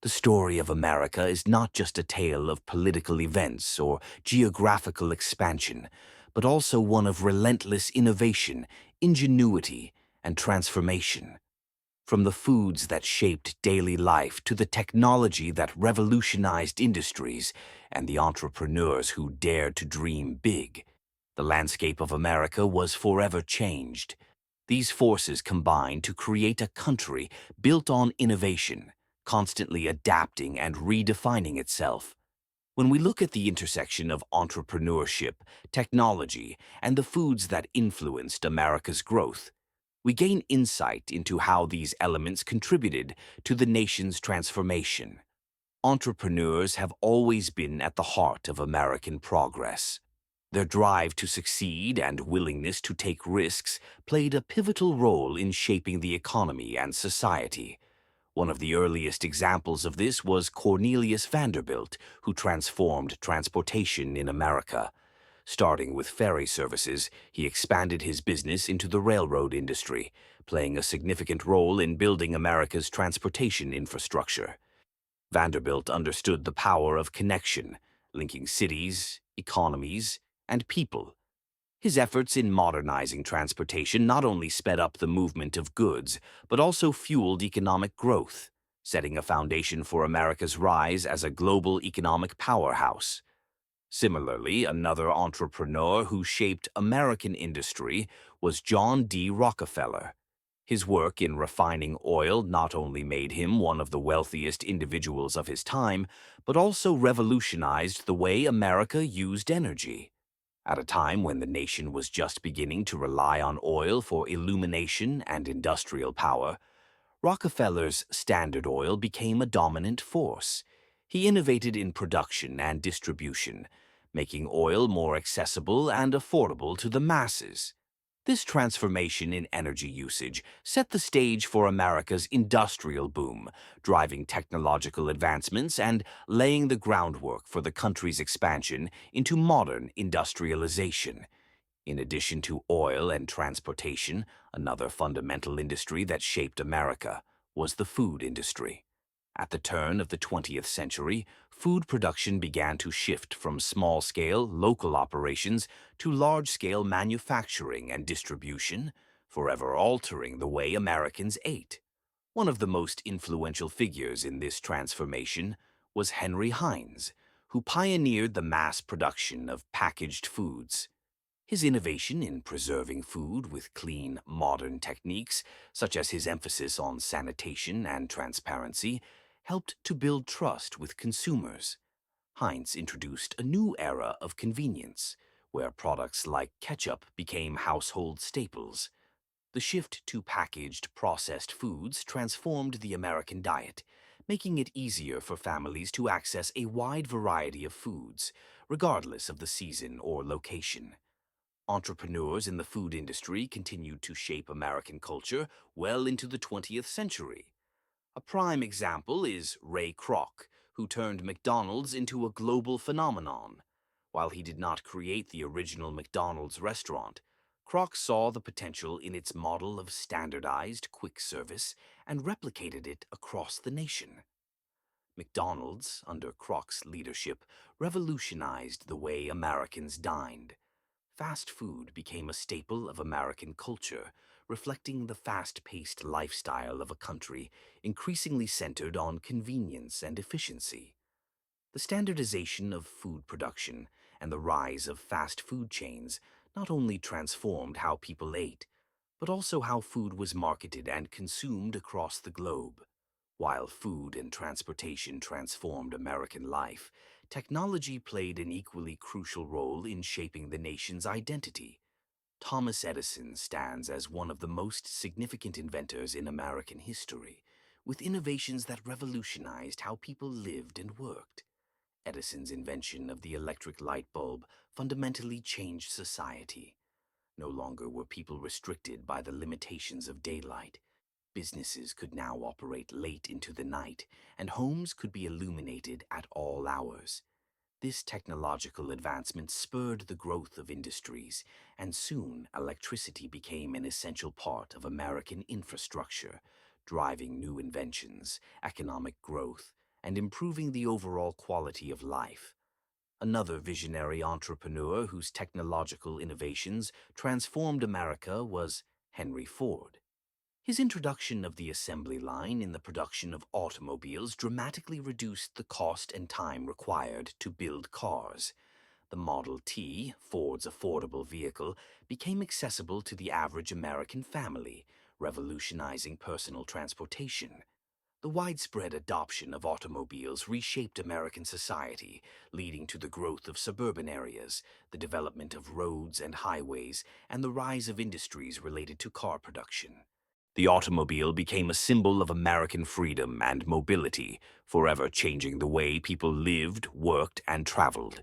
The story of America is not just a tale of political events or geographical expansion, but also one of relentless innovation, ingenuity, and transformation. From the foods that shaped daily life to the technology that revolutionized industries and the entrepreneurs who dared to dream big, the landscape of America was forever changed. These forces combined to create a country built on innovation, constantly adapting and redefining itself. When we look at the intersection of entrepreneurship, technology, and the foods that influenced America's growth, we gain insight into how these elements contributed to the nation's transformation. Entrepreneurs have always been at the heart of American progress. Their drive to succeed and willingness to take risks played a pivotal role in shaping the economy and society. One of the earliest examples of this was Cornelius Vanderbilt, who transformed transportation in America. Starting with ferry services, he expanded his business into the railroad industry, playing a significant role in building America's transportation infrastructure. Vanderbilt understood the power of connection, linking cities, economies, and people. His efforts in modernizing transportation not only sped up the movement of goods, but also fueled economic growth, setting a foundation for America's rise as a global economic powerhouse. Similarly, another entrepreneur who shaped American industry was John D. Rockefeller. His work in refining oil not only made him one of the wealthiest individuals of his time, but also revolutionized the way America used energy. At a time when the nation was just beginning to rely on oil for illumination and industrial power, Rockefeller's Standard Oil became a dominant force. He innovated in production and distribution, making oil more accessible and affordable to the masses. This transformation in energy usage set the stage for America's industrial boom, driving technological advancements and laying the groundwork for the country's expansion into modern industrialization. In addition to oil and transportation, another fundamental industry that shaped America was the food industry. At the turn of the 20th century, food production began to shift from small-scale, local operations to large-scale manufacturing and distribution, forever altering the way Americans ate. One of the most influential figures in this transformation was Henry Heinz, who pioneered the mass production of packaged foods. His innovation in preserving food with clean, modern techniques, such as his emphasis on sanitation and transparency, helped to build trust with consumers. Heinz introduced a new era of convenience, where products like ketchup became household staples. The shift to packaged, processed foods transformed the American diet, making it easier for families to access a wide variety of foods, regardless of the season or location. Entrepreneurs in the food industry continued to shape American culture well into the 20th century. A prime example is Ray Kroc, who turned McDonald's into a global phenomenon. While he did not create the original McDonald's restaurant, Kroc saw the potential in its model of standardized quick service and replicated it across the nation. McDonald's, under Kroc's leadership, revolutionized the way Americans dined. Fast food became a staple of American culture, reflecting the fast-paced lifestyle of a country increasingly centered on convenience and efficiency. The standardization of food production and the rise of fast food chains not only transformed how people ate, but also how food was marketed and consumed across the globe. While food and transportation transformed American life, technology played an equally crucial role in shaping the nation's identity. Thomas Edison stands as one of the most significant inventors in American history, with innovations that revolutionized how people lived and worked. Edison's invention of the electric light bulb fundamentally changed society. No longer were people restricted by the limitations of daylight. Businesses could now operate late into the night, and homes could be illuminated at all hours. This technological advancement spurred the growth of industries, and soon electricity became an essential part of American infrastructure, driving new inventions, economic growth, and improving the overall quality of life. Another visionary entrepreneur whose technological innovations transformed America was Henry Ford. His introduction of the assembly line in the production of automobiles dramatically reduced the cost and time required to build cars. The Model T, Ford's affordable vehicle, became accessible to the average American family, revolutionizing personal transportation. The widespread adoption of automobiles reshaped American society, leading to the growth of suburban areas, the development of roads and highways, and the rise of industries related to car production. The automobile became a symbol of American freedom and mobility, forever changing the way people lived, worked, and traveled.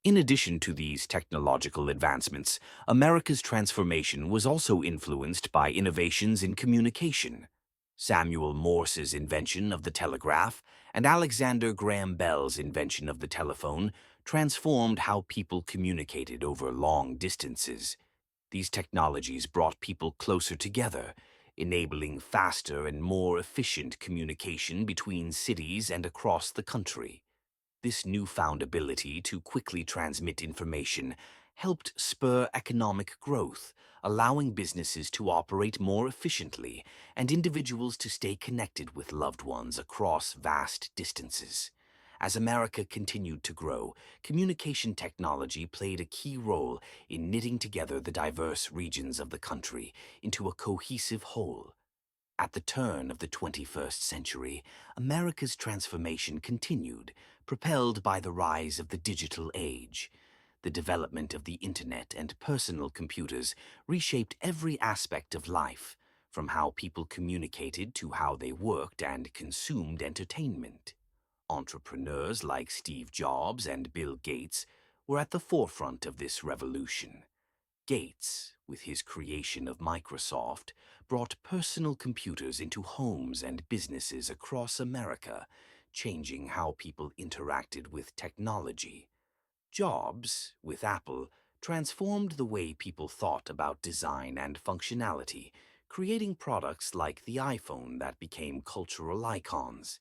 In addition to these technological advancements, America's transformation was also influenced by innovations in communication. Samuel Morse's invention of the telegraph and Alexander Graham Bell's invention of the telephone transformed how people communicated over long distances. These technologies brought people closer together, enabling faster and more efficient communication between cities and across the country. This newfound ability to quickly transmit information helped spur economic growth, allowing businesses to operate more efficiently and individuals to stay connected with loved ones across vast distances. As America continued to grow, communication technology played a key role in knitting together the diverse regions of the country into a cohesive whole. At the turn of the 21st century, America's transformation continued, propelled by the rise of the digital age. The development of the internet and personal computers reshaped every aspect of life, from how people communicated to how they worked and consumed entertainment. Entrepreneurs like Steve Jobs and Bill Gates were at the forefront of this revolution. Gates, with his creation of Microsoft, brought personal computers into homes and businesses across America, changing how people interacted with technology. Jobs, with Apple, transformed the way people thought about design and functionality, creating products like the iPhone that became cultural icons.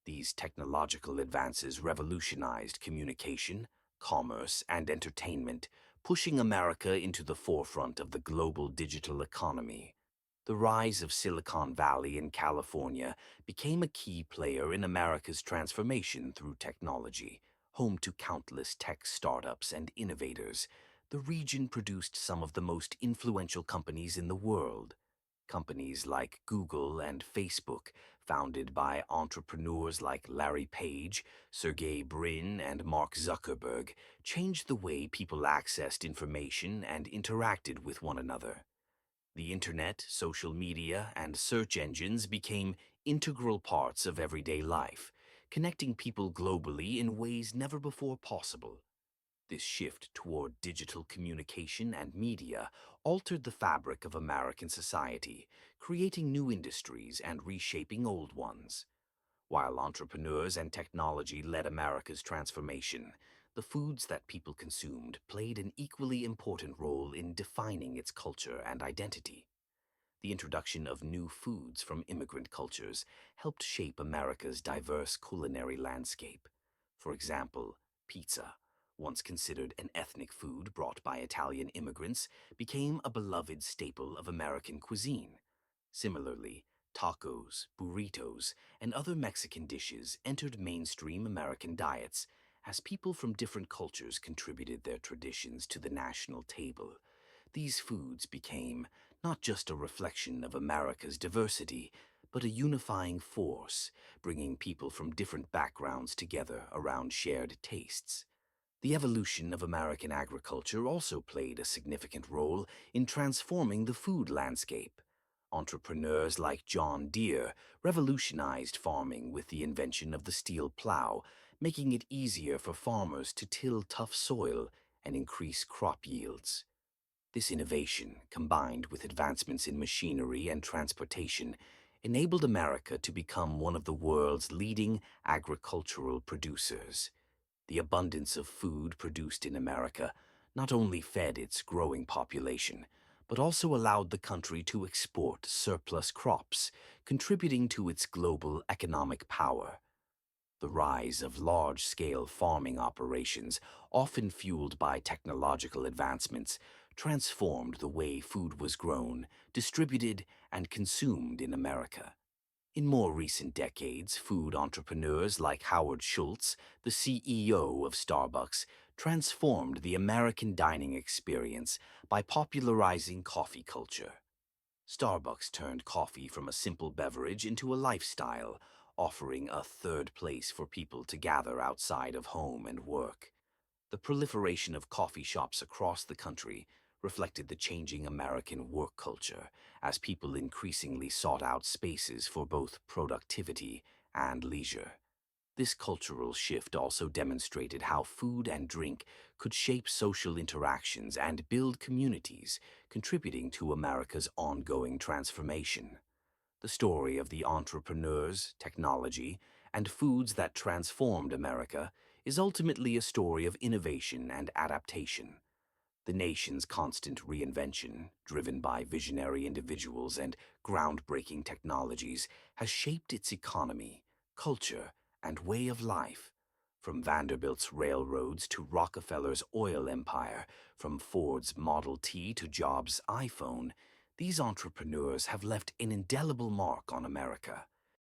These technological advances revolutionized communication, commerce, and entertainment, pushing America into the forefront of the global digital economy. The rise of Silicon Valley in California became a key player in America's transformation through technology. Home to countless tech startups and innovators, the region produced some of the most influential companies in the world. Companies like Google and Facebook, founded by entrepreneurs like Larry Page, Sergey Brin, and Mark Zuckerberg, changed the way people accessed information and interacted with one another. The internet, social media, and search engines became integral parts of everyday life, connecting people globally in ways never before possible. This shift toward digital communication and media altered the fabric of American society, creating new industries and reshaping old ones. While entrepreneurs and technology led America's transformation, the foods that people consumed played an equally important role in defining its culture and identity. The introduction of new foods from immigrant cultures helped shape America's diverse culinary landscape. For example, pizza, once considered an ethnic food brought by Italian immigrants, became a beloved staple of American cuisine. Similarly, tacos, burritos, and other Mexican dishes entered mainstream American diets as people from different cultures contributed their traditions to the national table. These foods became not just a reflection of America's diversity, but a unifying force, bringing people from different backgrounds together around shared tastes. The evolution of American agriculture also played a significant role in transforming the food landscape. Entrepreneurs like John Deere revolutionized farming with the invention of the steel plow, making it easier for farmers to till tough soil and increase crop yields. This innovation, combined with advancements in machinery and transportation, enabled America to become one of the world's leading agricultural producers. The abundance of food produced in America not only fed its growing population, but also allowed the country to export surplus crops, contributing to its global economic power. The rise of large-scale farming operations, often fueled by technological advancements, transformed the way food was grown, distributed, and consumed in America. In more recent decades, food entrepreneurs like Howard Schultz, the CEO of Starbucks, transformed the American dining experience by popularizing coffee culture. Starbucks turned coffee from a simple beverage into a lifestyle, offering a third place for people to gather outside of home and work. The proliferation of coffee shops across the country reflected the changing American work culture as people increasingly sought out spaces for both productivity and leisure. This cultural shift also demonstrated how food and drink could shape social interactions and build communities, contributing to America's ongoing transformation. The story of the entrepreneurs, technology, and foods that transformed America is ultimately a story of innovation and adaptation. The nation's constant reinvention, driven by visionary individuals and groundbreaking technologies, has shaped its economy, culture, and way of life. From Vanderbilt's railroads to Rockefeller's oil empire, from Ford's Model T to Jobs' iPhone, these entrepreneurs have left an indelible mark on America.